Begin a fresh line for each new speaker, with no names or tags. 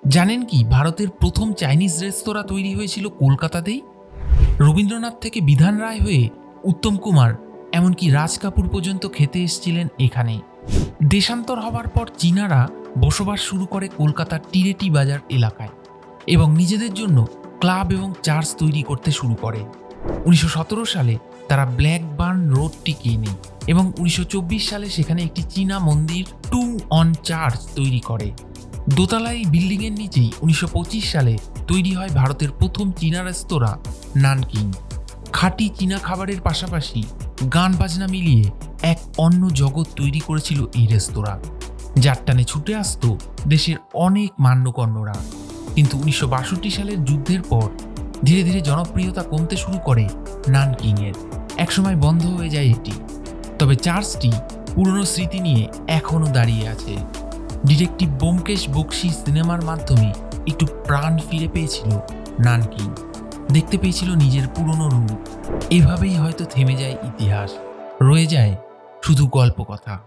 জানেন কি ভারতের প্রথম চাইনিজ রেস্তোরাঁ তৈরি হয়েছিল কলকাতাতেই? রবীন্দ্রনাথ থেকে বিধান রায় হয়ে উত্তম কুমার এমনকি রাজ কাপুর পর্যন্ত খেতে এসেছিলেন এখানে। দেশান্তর হবার পর চীনারা বসবাস শুরু করে কলকাতার টিরেটি বাজার এলাকায় এবং নিজেদের জন্য ক্লাব এবং চার্চ তৈরি করতে শুরু করে। 1917 সালে তারা ব্ল্যাক বার্ন রোডটি কেনে এবং 1924 সালে সেখানে একটি চীনা মন্দির টু অন চার্চ তৈরি করে। দোতলা এই বিল্ডিংয়ের নিচেই 1925 সালে তৈরি হয় ভারতের প্রথম চীনা রেস্তোরাঁ নানকিং। খাঁটি চীনা খাবারের পাশাপাশি গান বাজনা মিলিয়ে এক অন্য জগৎ তৈরি করেছিল এই রেস্তোরাঁ, যার টানে ছুটে আসতো দেশের অনেক মান্যগণ্যরা। কিন্তু 1962 সালের যুদ্ধের পর ধীরে ধীরে জনপ্রিয়তা কমতে শুরু করে নানকিংয়ের। একসময় বন্ধ হয়ে যায় এটি, তবে চার্চটি পুরনো স্মৃতি নিয়ে এখনও দাঁড়িয়ে আছে। ডিটেকটিভ ব্যোমকেশ বক্সী সিনেমার মাধ্যমে একটু প্রাণ ফিরে পেয়েছিল নানকিং, দেখতে পেয়েছিল নিজের পুরনো রূপ। এভাবেই হয়তো থেমে যায় ইতিহাস, রয়ে যায় শুধু গল্প কথা।